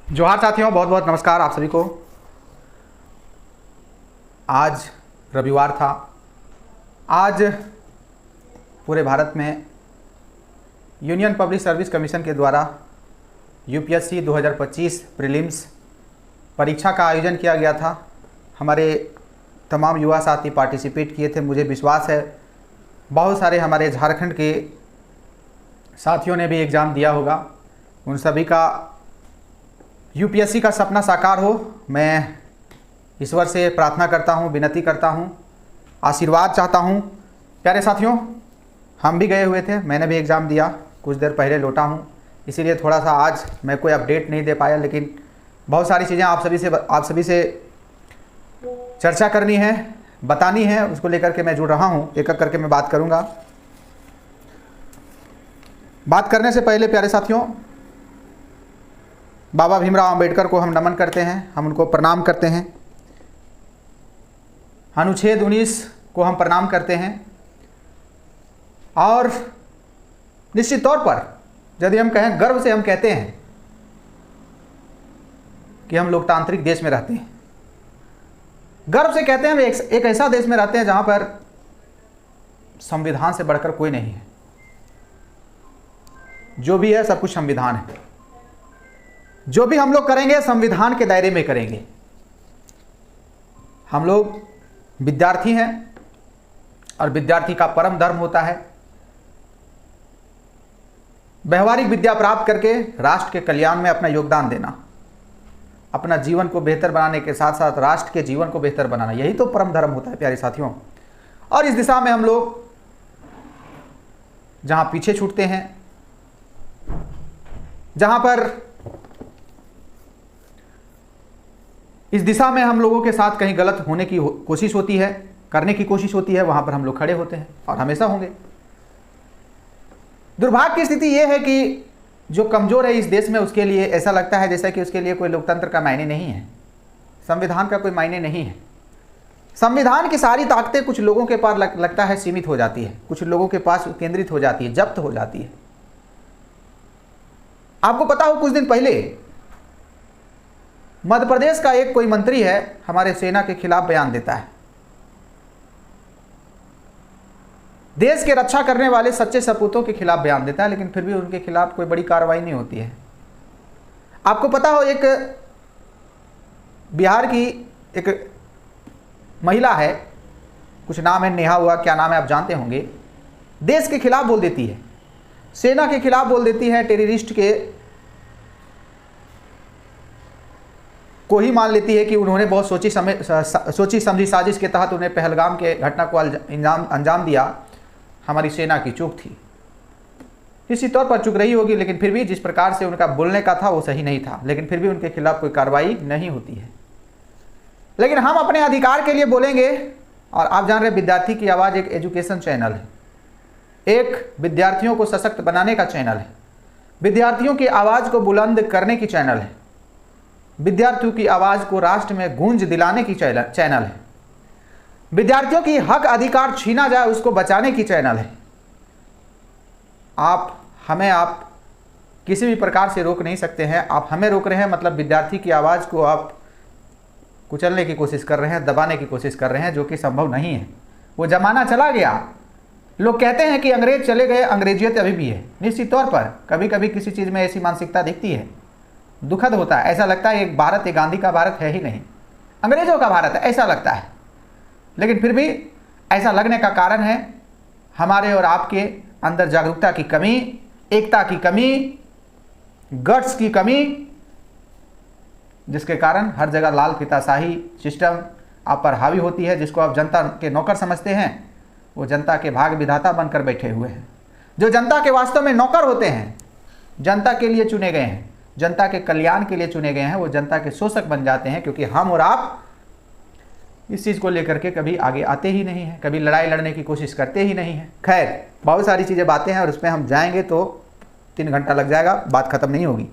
जोहार साथियों, बहुत बहुत नमस्कार आप सभी को। आज रविवार था। आज पूरे भारत में यूनियन पब्लिक सर्विस कमीशन के द्वारा यूपीएससी 2025 प्रीलिम्स परीक्षा का आयोजन किया गया था। हमारे तमाम युवा साथी पार्टिसिपेट किए थे। मुझे विश्वास है बहुत सारे हमारे झारखंड के साथियों ने भी एग्ज़ाम दिया होगा। उन सभी का यूपीएससी का सपना साकार हो, मैं ईश्वर से प्रार्थना करता हूँ, विनती करता हूँ, आशीर्वाद चाहता हूँ। प्यारे साथियों, हम भी गए हुए थे, मैंने भी एग्ज़ाम दिया, कुछ देर पहले लौटा हूँ, इसीलिए थोड़ा सा आज मैं कोई अपडेट नहीं दे पाया, लेकिन बहुत सारी चीज़ें आप सभी से चर्चा करनी है, बतानी है, उसको लेकर के मैं जुड़ रहा हूँ। एक एक करके मैं बात करूँगा। बात करने से पहले प्यारे साथियों, बाबा भीमराव अंबेडकर को हम नमन करते हैं, हम उनको प्रणाम करते हैं। अनुच्छेद 19 को हम प्रणाम करते हैं। और निश्चित तौर पर यदि हम कहें, गर्व से हम कहते हैं कि हम लोकतांत्रिक देश में रहते हैं। गर्व से कहते हैं हम एक ऐसा देश में रहते हैं जहां पर संविधान से बढ़कर कोई नहीं है। जो भी है सब कुछ संविधान है। जो भी हम लोग करेंगे संविधान के दायरे में करेंगे। हम लोग विद्यार्थी हैं और विद्यार्थी का परम धर्म होता है व्यवहारिक विद्या प्राप्त करके राष्ट्र के कल्याण में अपना योगदान देना, अपना जीवन को बेहतर बनाने के साथ साथ राष्ट्र के जीवन को बेहतर बनाना। यही तो परम धर्म होता है प्यारे साथियों। और इस दिशा में हम लोग जहां पीछे छूटते हैं, जहां पर इस दिशा में हम लोगों के साथ कहीं गलत होने की कोशिश होती है, करने की कोशिश होती है, वहां पर हम लोग खड़े होते हैं और हमेशा होंगे। दुर्भाग्य की स्थिति यह है कि जो कमजोर है इस देश में, उसके लिए ऐसा लगता है जैसा कि उसके लिए कोई लोकतंत्र का मायने नहीं है, संविधान का कोई मायने नहीं है। संविधान की सारी ताकतें कुछ लोगों के पास लगता है सीमित हो जाती है, कुछ लोगों के पास केंद्रित हो जाती है, जब्त हो जाती है। आपको पता हो, कुछ दिन पहले मध्य प्रदेश का एक कोई मंत्री है, हमारे सेना के खिलाफ बयान देता है। देश के रक्षा करने वाले सच्चे सपूतों के खिलाफ बयान देता है, लेकिन फिर भी उनके खिलाफ कोई बड़ी कार्रवाई नहीं होती है। आपको पता हो, एक बिहार की एक महिला है, कुछ नाम है, नेहा हुआ, क्या नाम है आप जानते होंगे, देश के खिलाफ बोल देती है, सेना के खिलाफ बोल देती है, टेररिस्ट के को ही मान लेती है कि उन्होंने बहुत सोची समझी साजिश के तहत उन्हें पहलगाम के घटना को अंजाम दिया, हमारी सेना की चूक थी। किसी तौर पर चूक रही होगी, लेकिन फिर भी जिस प्रकार से उनका बोलने का था वो सही नहीं था, लेकिन फिर भी उनके खिलाफ कोई कार्रवाई नहीं होती है। लेकिन हम अपने अधिकार के लिए बोलेंगे। और आप जान रहे, विद्यार्थी की आवाज़ एक एजुकेशन चैनल है, एक विद्यार्थियों को सशक्त बनाने का चैनल है, विद्यार्थियों की आवाज़ को बुलंद करने की चैनल है, विद्यार्थियों की आवाज़ को राष्ट्र में गूंज दिलाने की चैनल है, विद्यार्थियों की हक अधिकार छीना जाए उसको बचाने की चैनल है। आप किसी भी प्रकार से रोक नहीं सकते हैं। आप हमें रोक रहे हैं, मतलब विद्यार्थी की आवाज़ को आप कुचलने की कोशिश कर रहे हैं, दबाने की कोशिश कर रहे हैं, जो कि संभव नहीं है। वो जमाना चला गया। लोग कहते हैं कि अंग्रेज चले गए, अंग्रेजियत अभी भी है। निश्चित तौर पर कभी कभी किसी चीज़ में ऐसी मानसिकता दिखती है, दुखद होता है। ऐसा लगता है एक भारत, एक गांधी का भारत है ही नहीं, अंग्रेजों का भारत है, ऐसा लगता है। लेकिन फिर भी ऐसा लगने का कारण है हमारे और आपके अंदर जागरूकता की कमी, एकता की कमी, गट्स की कमी, जिसके कारण हर जगह लाल फीताशाही सिस्टम आप पर हावी होती है, जिसको आप जनता के नौकर समझते हैं। वो जनता के भाग विधाता बनकर बैठे हुए हैं। जो जनता के वास्तव में नौकर होते हैं, जनता के लिए चुने गए हैं, जनता के कल्याण के लिए चुने गए हैं, वो जनता के शोषक बन जाते हैं, क्योंकि हम और आप इस चीज़ को लेकर के कभी आगे आते ही नहीं हैं, कभी लड़ाई लड़ने की कोशिश करते ही नहीं हैं। खैर, बहुत सारी चीज़ें बातें हैं और उसमें हम जाएंगे तो 3 घंटा लग जाएगा, बात ख़त्म नहीं होगी।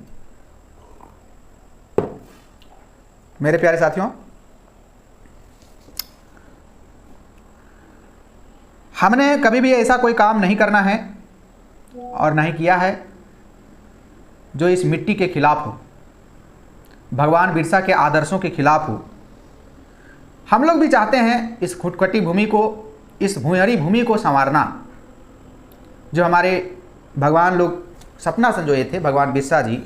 मेरे प्यारे साथियों, हमने कभी भी ऐसा कोई काम नहीं करना है और नहीं किया है जो इस मिट्टी के खिलाफ हो। भगवान बिरसा के आदर्शों के खिलाफ हो। हम लोग भी चाहते हैं इस खुटखटी भूमि को, इस भूहरी भूमि को संवारना। जो हमारे भगवान लोग सपना संजोए थे, भगवान बिरसा जी,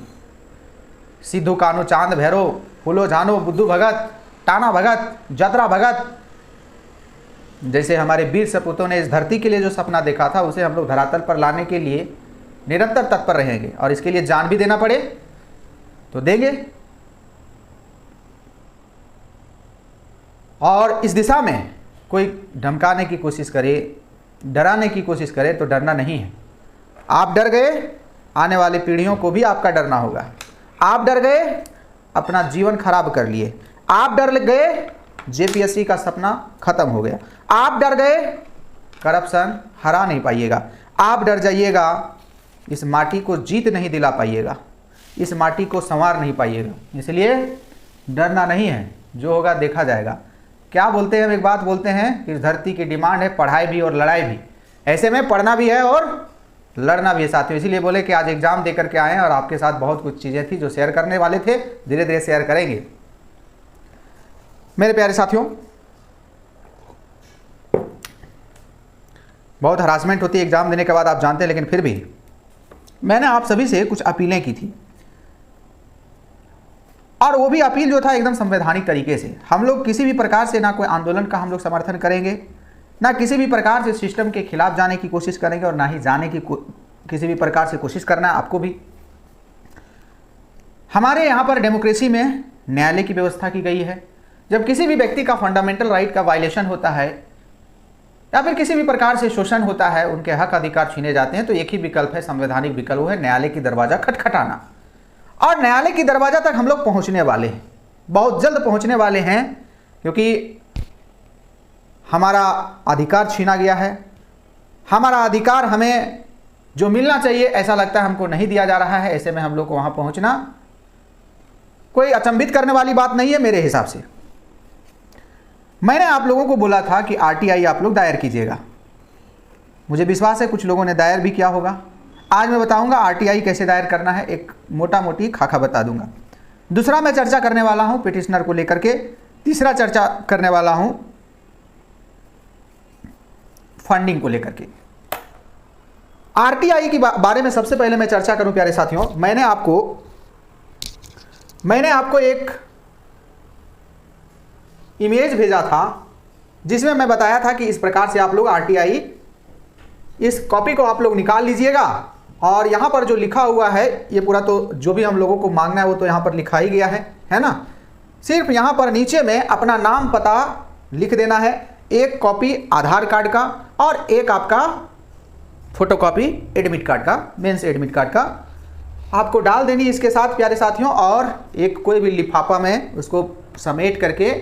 सिद्धू कान्हू चांद भैरव फूलो जानो बुद्धू भगत टाना भगत जतरा भगत, जैसे हमारे वीर सपूतों ने इस धरती के लिए जो सपना देखा था उसे हम लोग धरातल पर लाने के लिए निरंतर तत्पर रहेंगे, और इसके लिए जान भी देना पड़े तो देंगे। और इस दिशा में कोई धमकाने की कोशिश करे, डराने की कोशिश करे तो डरना नहीं है। आप डर गए, आने वाली पीढ़ियों को भी आपका डरना होगा। आप डर गए, अपना जीवन खराब कर लिए। आप डर गए, जेपीएससी का सपना खत्म हो गया। आप डर गए, करप्शन हरा नहीं पाइएगा। आप डर जाइएगा, इस माटी को जीत नहीं दिला पाइएगा, इस माटी को संवार नहीं पाइएगा। इसलिए डरना नहीं है, जो होगा देखा जाएगा। क्या बोलते हैं, हम एक बात बोलते हैं कि इस धरती की डिमांड है पढ़ाई भी और लड़ाई भी, ऐसे में पढ़ना भी है और लड़ना भी है साथियों। इसीलिए बोले कि आज एग्जाम दे करके आए हैं और आपके साथ बहुत कुछ चीज़ें थी जो शेयर करने वाले थे, धीरे धीरे शेयर करेंगे। मेरे प्यारे साथियों, बहुत हरासमेंट होती है एग्जाम देने के बाद, आप जानते हैं, लेकिन फिर भी मैंने आप सभी से कुछ अपीलें की थी, और वो भी अपील जो था एकदम संवैधानिक तरीके से। हम लोग किसी भी प्रकार से ना कोई आंदोलन का हम लोग समर्थन करेंगे, ना किसी भी प्रकार से सिस्टम के खिलाफ जाने की कोशिश करेंगे, और ना ही जाने की किसी भी प्रकार से कोशिश करना है आपको भी। हमारे यहाँ पर डेमोक्रेसी में न्यायालय की व्यवस्था की गई है। जब किसी भी व्यक्ति का फंडामेंटल राइट का वायलेशन होता है या फिर किसी भी प्रकार से शोषण होता है, उनके हक अधिकार छीने जाते हैं, तो एक ही विकल्प है, संवैधानिक विकल्प, वो है न्यायालय की दरवाजा खटखटाना। और न्यायालय की दरवाजा तक हम लोग पहुंचने वाले हैं, बहुत जल्द पहुंचने वाले हैं, क्योंकि हमारा अधिकार छीना गया है। हमारा अधिकार हमें जो मिलना चाहिए ऐसा लगता है हमको नहीं दिया जा रहा है। ऐसे में हम लोग को वहां पहुंचना कोई अचंभित करने वाली बात नहीं है मेरे हिसाब से। मैंने आप लोगों को बोला था कि आरटीआई आप लोग दायर कीजिएगा, मुझे विश्वास है कुछ लोगों ने दायर भी किया होगा। आज मैं बताऊंगा आरटीआई कैसे दायर करना है, एक मोटा मोटी खाका बता दूंगा। दूसरा मैं चर्चा करने वाला हूं पिटिशनर को लेकर के। तीसरा चर्चा करने वाला हूं फंडिंग को लेकर के। आरटीआई के बारे में सबसे पहले मैं चर्चा करूं प्यारे साथियों, मैंने आपको एक इमेज भेजा था जिसमें मैं बताया था कि इस प्रकार से आप लोग आरटीआई, इस कॉपी को आप लोग निकाल लीजिएगा, और यहां पर जो लिखा हुआ है ये पूरा, तो जो भी हम लोगों को मांगना है वो तो यहां पर लिखा ही गया है ना। सिर्फ यहां पर नीचे में अपना नाम पता लिख देना है, एक कॉपी आधार कार्ड का और एक आपका फोटोकॉपी एडमिट कार्ड का, मेंस एडमिट कार्ड का आपको डाल देनी इसके साथ प्यारे साथियों, और एक कोई भी लिफाफा में उसको समेट करके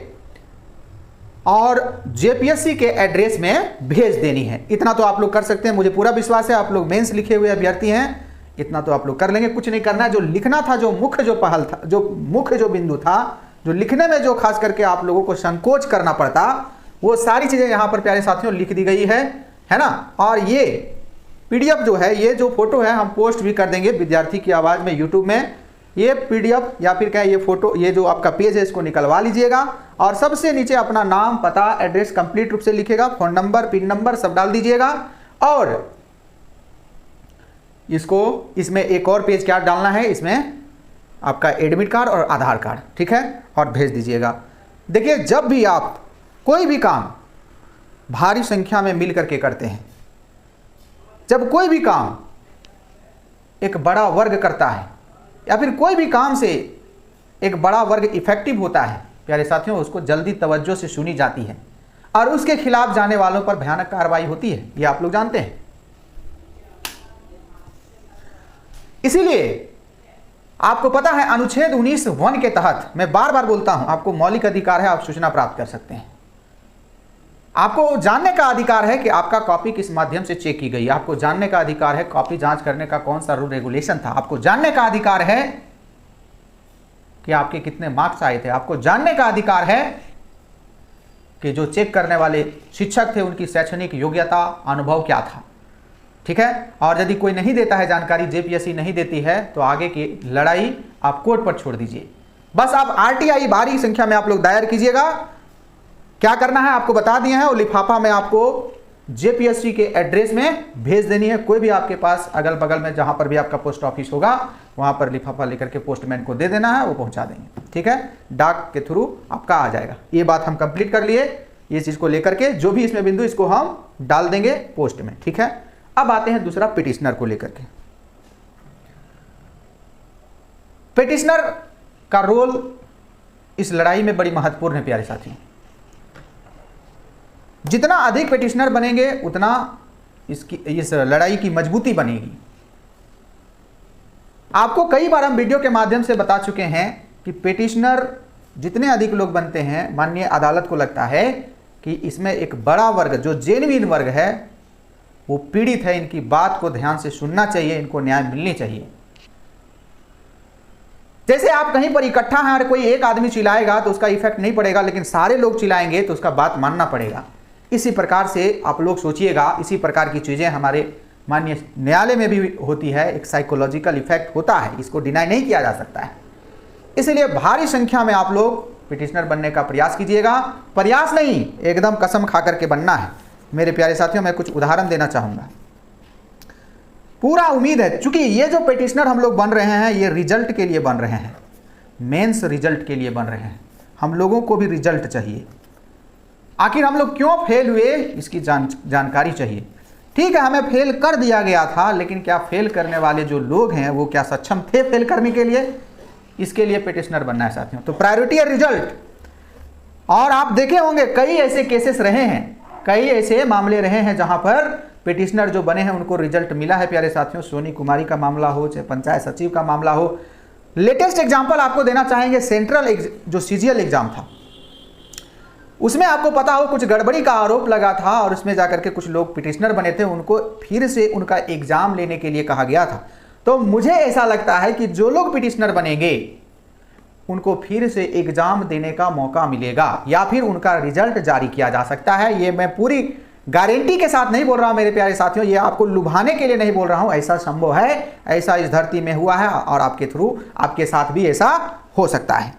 और जेपीएससी के एड्रेस में भेज देनी है। इतना तो आप लोग कर सकते हैं, मुझे पूरा विश्वास है। आप लोग मेंस लिखे हुए अभ्यर्थी हैं, इतना तो आप लोग कर लेंगे। कुछ नहीं करना है, जो लिखना था, जो मुख्य जो पहल था, जो मुख्य जो बिंदु था, जो लिखने में जो खास करके आप लोगों को संकोच करना पड़ता, वो सारी चीजें यहाँ पर प्यारे साथियों लिख दी गई है ना। और ये पीडीएफ जो है, ये जो फोटो है हम पोस्ट भी कर देंगे विद्यार्थी की आवाज में यूट्यूब में। ये पीडीएफ या फिर क्या ये फोटो, ये जो आपका पेज है इसको निकलवा लीजिएगा, और सबसे नीचे अपना नाम पता एड्रेस कंप्लीट रूप से लिखेगा, फोन नंबर पिन नंबर सब डाल दीजिएगा, और इसको इसमें एक और पेज क्या डालना है, इसमें आपका एडमिट कार्ड और आधार कार्ड, ठीक है, और भेज दीजिएगा। देखिए, जब भी आप कोई भी काम भारी संख्या में मिल करके करते हैं, जब कोई भी काम एक बड़ा वर्ग करता है या फिर कोई भी काम से एक बड़ा वर्ग इफेक्टिव होता है प्यारे साथियों, उसको जल्दी तवज्जो से सुनी जाती है और उसके खिलाफ जाने वालों पर भयानक कार्रवाई होती है, ये आप लोग जानते हैं। इसीलिए आपको पता है अनुच्छेद 19(1) के तहत, मैं बार बार बोलता हूं, आपको मौलिक अधिकार है, आप सूचना प्राप्त कर सकते हैं। आपको जानने का अधिकार है कि आपका कॉपी किस माध्यम से चेक की गई, आपको जानने का अधिकार है कॉपी जांच करने का कौन सा रूल रेगुलेशन था, आपको जानने का अधिकार है कि आपके कितने मार्क्स आए थे, आपको जानने का अधिकार है कि जो चेक करने वाले शिक्षक थे उनकी शैक्षणिक योग्यता अनुभव क्या था, ठीक है। और यदि कोई नहीं देता है जानकारी, जेपीएससी नहीं देती है, तो आगे की लड़ाई आप कोर्ट पर छोड़ दीजिए। बस आप RTI भारी संख्या में आप लोग दायर कीजिएगा। क्या करना है आपको बता दिए हैं, और लिफाफा में आपको JPSC के एड्रेस में भेज देनी है। कोई भी आपके पास अगल बगल में जहां पर भी आपका पोस्ट ऑफिस होगा वहां पर लिफाफा लेकर के पोस्टमैन को दे देना है, वो पहुंचा देंगे। ठीक है, डाक के थ्रू आपका आ जाएगा। ये बात हम कंप्लीट कर लिए। ये चीज को लेकर के जो भी इसमें बिंदु इसको हम डाल देंगे पोस्ट में। ठीक है, अब आते हैं दूसरा पिटिशनर को लेकर के। पिटिशनर का रोल इस लड़ाई में बड़ी महत्वपूर्ण है प्यारे साथियों। जितना अधिक पिटिशनर बनेंगे उतना इस लड़ाई की मजबूती बनेगी। आपको कई बार हम वीडियो के माध्यम से बता चुके हैं कि पिटिशनर जितने अधिक लोग बनते हैं, माननीय अदालत को लगता है कि इसमें एक बड़ा वर्ग जो जेन्युइन वर्ग है वो पीड़ित है, इनकी बात को ध्यान से सुनना चाहिए, इनको न्याय मिलनी चाहिए। जैसे आप कहीं पर इकट्ठा हैं और कोई एक आदमी चिल्लाएगा तो उसका इफेक्ट नहीं पड़ेगा, लेकिन सारे लोग चिल्लाएंगे तो उसका बात मानना पड़ेगा। इसी प्रकार से आप लोग सोचिएगा, इसी प्रकार की चीजें हमारे माननीय न्यायालय में भी होती है। एक साइकोलॉजिकल इफेक्ट होता है, इसको डिनाई नहीं किया जा सकता है। इसलिए भारी संख्या में आप लोग पिटिशनर बनने का प्रयास कीजिएगा। प्रयास नहीं, एकदम कसम खा करके बनना है। मेरे प्यारे साथियों, मैं कुछ उदाहरण देना चाहूंगा। पूरा उम्मीद है, चूंकि ये जो पिटिशनर हम लोग बन रहे हैं ये रिजल्ट के लिए बन रहे हैं, मेंस रिजल्ट के लिए बन रहे हैं। हम लोगों को भी रिजल्ट चाहिए। आखिर हम लोग क्यों फेल हुए इसकी जानकारी चाहिए। ठीक है, हमें फेल कर दिया गया था, लेकिन क्या फेल करने वाले जो लोग हैं वो क्या सक्षम थे फेल करने के लिए? इसके लिए पिटिशनर बनना है साथियों। तो प्रायोरिटी है रिजल्ट। और आप देखे होंगे कई ऐसे केसेस रहे हैं, कई ऐसे मामले रहे हैं जहां पर पिटिशनर जो बने हैं उनको रिजल्ट मिला है प्यारे साथियों। सोनी कुमारी का मामला हो, चाहे पंचायत सचिव का मामला हो। लेटेस्ट एग्जाम्पल आपको देना चाहेंगे, सेंट्रल जो CGL एग्जाम था उसमें आपको पता हो कुछ गड़बड़ी का आरोप लगा था और उसमें जाकर के कुछ लोग पिटिशनर बने थे, उनको फिर से उनका एग्जाम लेने के लिए कहा गया था। तो मुझे ऐसा लगता है कि जो लोग पिटिशनर बनेंगे उनको फिर से एग्जाम देने का मौका मिलेगा या फिर उनका रिजल्ट जारी किया जा सकता है। ये मैं पूरी गारंटी के साथ नहीं बोल रहा हूं मेरे प्यारे साथियों, ये आपको लुभाने के लिए नहीं बोल रहा हूं। ऐसा संभव है, ऐसा इस धरती में हुआ है और आपके थ्रू आपके साथ भी ऐसा हो सकता है।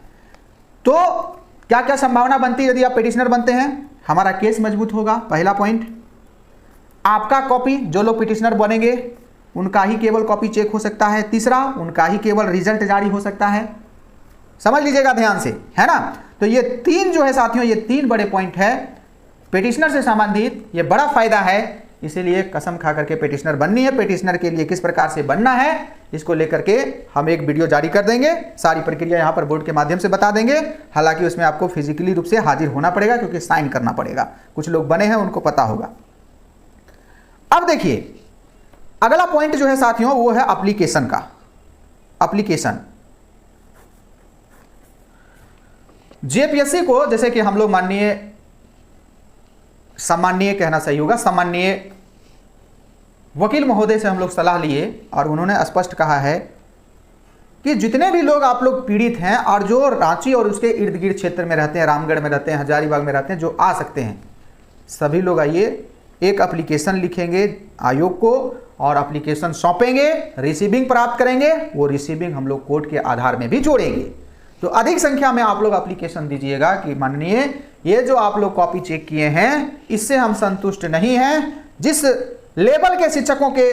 तो क्या क्या संभावना बनती है यदि आप पिटिशनर बनते हैं? हमारा केस मजबूत होगा, पहला पॉइंट। आपका कॉपी, जो लोग पिटिशनर बनेंगे उनका ही केवल कॉपी चेक हो सकता है। तीसरा, उनका ही केवल रिजल्ट जारी हो सकता है। समझ लीजिएगा ध्यान से, है ना। तो ये तीन जो है साथियों, ये तीन बड़े पॉइंट है पिटिशनर से संबंधित। ये बड़ा फायदा है, इसीलिए कसम खा करके पिटिशनर बननी है। पिटिशनर के लिए किस प्रकार से बनना है इसको लेकर के हम एक वीडियो जारी कर देंगे। सारी प्रक्रिया यहाँ पर बोर्ड के माध्यम से बता देंगे। हालांकि उसमें आपको फिजिकली रूप से हाजिर होना पड़ेगा क्योंकि साइन करना पड़ेगा। कुछ लोग बने हैं उनको पता होगा। अब देखिए अगला पॉइंट जो है साथियों वो है एप्लीकेशन का। एप्लीकेशन JPSC को, जैसे कि हम लोग सम्माननीय कहना सही होगा, सम्माननीय वकील महोदय से हम लोग सलाह लिए और उन्होंने स्पष्ट कहा है कि जितने भी लोग आप लोग पीड़ित हैं और जो रांची और उसके इर्द गिर्द क्षेत्र में रहते हैं, रामगढ़ में रहते हैं, हजारीबाग में रहते हैं, जो आ सकते हैं सभी लोग आइए, एक एप्लीकेशन लिखेंगे आयोग को और एप्लीकेशन सौंपेंगे, रिसीविंग प्राप्त करेंगे। वो रिसीविंग हम लोग कोर्ट के आधार में भी जोड़ेंगे। तो अधिक संख्या में आप लोग एप्लीकेशन दीजिएगा कि माननीय ये जो आप लोग कॉपी चेक किए हैं इससे हम संतुष्ट नहीं हैं। जिस लेवल के शिक्षकों के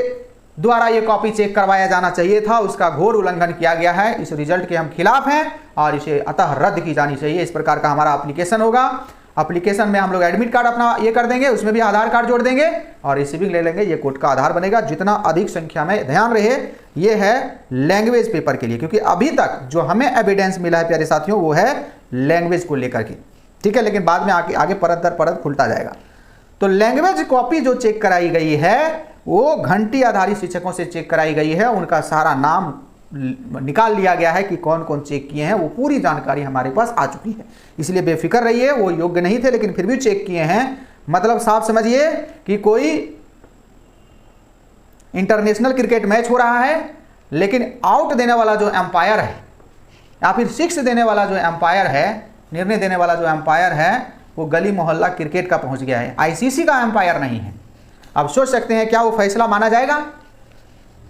द्वारा ये कॉपी चेक करवाया जाना चाहिए था उसका घोर उल्लंघन किया गया है। इस रिजल्ट के हम खिलाफ हैं और इसे अतः रद्द की जानी चाहिए। इस प्रकार का हमारा एप्लीकेशन होगा। एप्लीकेशन में हम लोग एडमिट कार्ड अपना ये कर देंगे, उसमें भी आधार कार्ड जोड़ देंगे और रिसीविंग ले लेंगे। ये कोर्ट का आधार बनेगा। जितना अधिक संख्या में, ध्यान रहे ये है लैंग्वेज पेपर के लिए, क्योंकि अभी तक जो हमें एविडेंस मिला है प्यारे साथियों वो है लैंग्वेज को लेकर के, ठीक है। लेकिन बाद में आगे परत दर परत खुलता जाएगा। तो लैंग्वेज कॉपी जो चेक कराई गई है वो घंटी आधारित शिक्षकों से चेक कराई गई है। उनका सारा नाम निकाल लिया गया है कि कौन कौन चेक किए हैं, वो पूरी जानकारी हमारे पास आ चुकी है। इसलिए बेफिक्र रहिए, वो योग्य नहीं थे लेकिन फिर भी चेक किए हैं। मतलब साफ समझिए कि कोई इंटरनेशनल क्रिकेट मैच हो रहा है लेकिन आउट देने वाला जो एम्पायर है या फिर सिक्स देने वाला जो एम्पायर है, निर्णय देने वाला जो एम्पायर है वो गली मोहल्ला क्रिकेट का पहुंच गया है, ICC का एम्पायर नहीं है। अब सोच सकते हैं क्या वो फैसला माना जाएगा?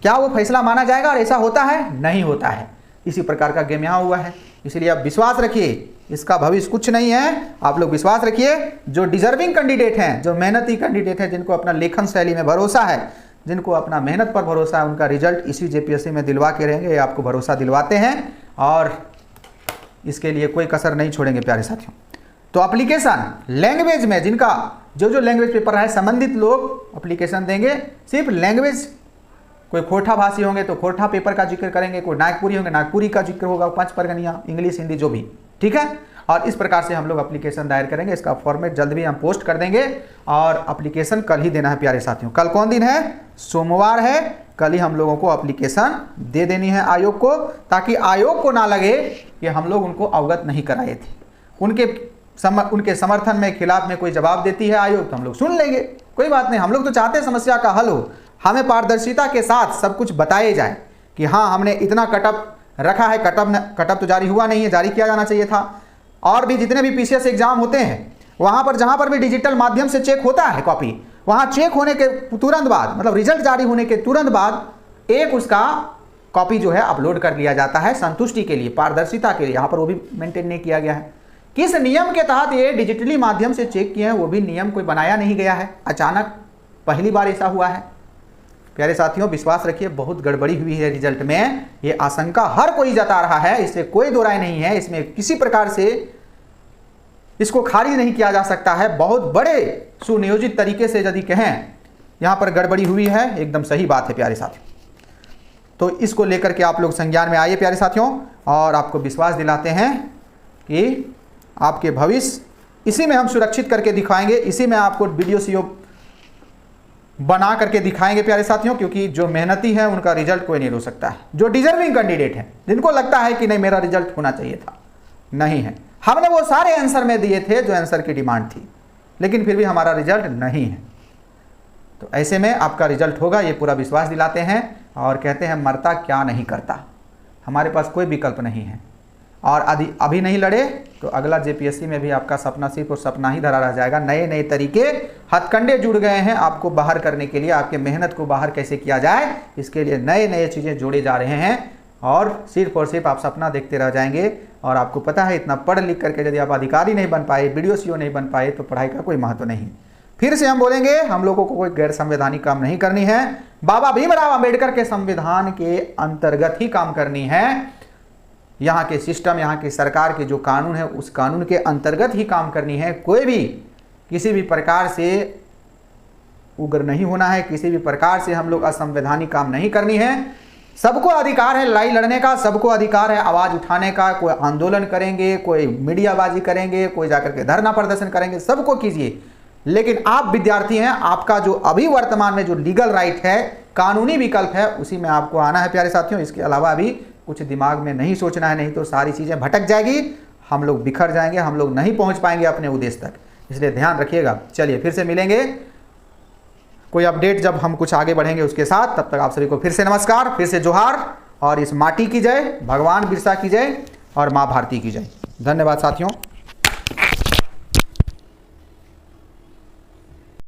क्या वो फैसला माना जाएगा? और ऐसा होता है? नहीं होता है। इसी प्रकार का गेम यहाँ हुआ है। इसलिए आप विश्वास रखिए, इसका भविष्य कुछ नहीं है। आप लोग विश्वास रखिए, जो डिजर्विंग कैंडिडेट हैं, जो मेहनती कैंडिडेट हैं, जिनको अपना लेखन शैली में भरोसा है, जिनको अपना मेहनत पर भरोसा है, उनका रिजल्ट इसी जेपीएससी में दिलवा के रहेंगे। ये आपको भरोसा दिलवाते हैं और इसके लिए कोई कसर नहीं छोड़ेंगे प्यारे साथियों। तो एप्लीकेशन लैंग्वेज में जिनका जो लैंग्वेज पेपर है, संबंधित लोग एप्लीकेशन देंगे। सिर्फ लैंग्वेज, कोई खोरठा भाषी होंगे तो खोरठा पेपर का जिक्र करेंगे, कोई नागपुरी होंगे नागपुरी का जिक्र होगा, 5 परगनिया, इंग्लिश, हिंदी, जो भी, ठीक है। और इस प्रकार से हम लोग एप्लीकेशन दायर करेंगे। इसका फॉर्मेट जल्द भी हम पोस्ट कर देंगे और एप्लीकेशन कल ही देना है प्यारे साथियों। कल कौन दिन है? सोमवार है। कल ही हम लोगों को एप्लीकेशन दे देनी है आयोग को, ताकि आयोग को ना लगे कि हम लोग उनको अवगत नहीं कराए थे। उनके समर्थन में, खिलाफ में कोई जवाब देती है आयोग तो हम लोग सुन लेंगे, कोई बात नहीं। हम लोग तो चाहते हैं समस्या का हल हो, हमें पारदर्शिता के साथ सब कुछ बताए जाए कि हाँ हमने इतना कटअप रखा है, कटअप तो जारी हुआ नहीं है, जारी किया जाना चाहिए था। और भी जितने भी पीसीएस एग्जाम होते हैं वहाँ पर जहाँ पर भी डिजिटल माध्यम से चेक होता है कॉपी, वहाँ चेक होने के तुरंत बाद, मतलब रिजल्ट जारी होने के तुरंत बाद एक उसका कॉपी जो है अपलोड कर लिया जाता है संतुष्टि के लिए, पारदर्शिता के लिए। यहाँ पर वो भी मेंटेन नहीं किया गया है। किस नियम के तहत ये डिजिटली माध्यम से चेक किए हैं वो भी नियम कोई बनाया नहीं गया है, अचानक पहली बार ऐसा हुआ है। प्यारे साथियों, विश्वास रखिए, बहुत गड़बड़ी हुई है रिजल्ट में, ये आशंका हर कोई जता रहा है, इससे कोई दो राय नहीं है। इसमें किसी प्रकार से इसको खारिज नहीं किया जा सकता है। बहुत बड़े सुनियोजित तरीके से यदि कहें यहाँ पर गड़बड़ी हुई है, एकदम सही बात है प्यारे साथियों। तो इसको लेकर के आप लोग संज्ञान में आइए प्यारे साथियों, और आपको विश्वास दिलाते हैं कि आपके भविष्य इसी में हम सुरक्षित करके दिखाएंगे, इसी में आपको वीडियो सीओ बना करके दिखाएंगे प्यारे साथियों। क्योंकि जो मेहनती है उनका रिजल्ट कोई नहीं रोक सकता है। जो डिजर्विंग कैंडिडेट है, जिनको लगता है कि नहीं मेरा रिजल्ट होना चाहिए था, नहीं है, हमने वो सारे आंसर में दिए थे जो आंसर की डिमांड थी, लेकिन फिर भी हमारा रिजल्ट नहीं है। तो ऐसे में आपका रिजल्ट होगा, ये पूरा विश्वास दिलाते हैं और कहते हैं मरता क्या नहीं करता, हमारे पास कोई विकल्प नहीं है। और अभी नहीं लड़े तो अगला जेपीएससी में भी आपका सपना सिर्फ और सपना ही धरा रह जाएगा। नए नए तरीके, हथकंडे जुड़ गए हैं आपको बाहर करने के लिए, आपके मेहनत को बाहर कैसे किया जाए इसके लिए नए नए चीज़ें जोड़े जा रहे हैं। और सिर्फ आप सपना देखते रह जाएंगे। और आपको पता है, इतना पढ़ लिख करके यदि आप अधिकारी नहीं बन पाए, वीडियो सीओ नहीं बन पाए, तो पढ़ाई का कोई महत्व नहीं। फिर से हम बोलेंगे, हम लोगों को कोई गैर संवैधानिक काम नहीं करनी है, बाबा भीमराव अंबेडकर के संविधान के अंतर्गत ही काम करनी है। यहाँ के सिस्टम, यहाँ की सरकार के जो कानून है उस कानून के अंतर्गत ही काम करनी है। कोई भी किसी भी प्रकार से उग्र नहीं होना है, किसी भी प्रकार से हम लोग असंवैधानिक काम नहीं करनी है। सबको अधिकार है लड़ाई लड़ने का, सबको अधिकार है आवाज़ उठाने का। कोई आंदोलन करेंगे, कोई मीडियाबाजी करेंगे, कोई जाकर के धरना प्रदर्शन करेंगे, सबको कीजिए। लेकिन आप विद्यार्थी हैं, आपका जो अभी वर्तमान में जो लीगल राइट है, कानूनी विकल्प है, उसी में आपको आना है प्यारे साथियों। इसके अलावा अभी कुछ दिमाग में नहीं सोचना है, नहीं तो सारी चीज़ें भटक जाएगी, हम लोग बिखर जाएंगे, हम लोग नहीं पहुंच पाएंगे अपने उद्देश्य तक। इसलिए ध्यान रखिएगा। चलिए फिर से मिलेंगे कोई अपडेट जब हम कुछ आगे बढ़ेंगे उसके साथ। तब तक आप सभी को फिर से नमस्कार, फिर से जोहार, और इस माटी की जय, भगवान बिरसा की जय और माँ भारती की जय। धन्यवाद साथियों।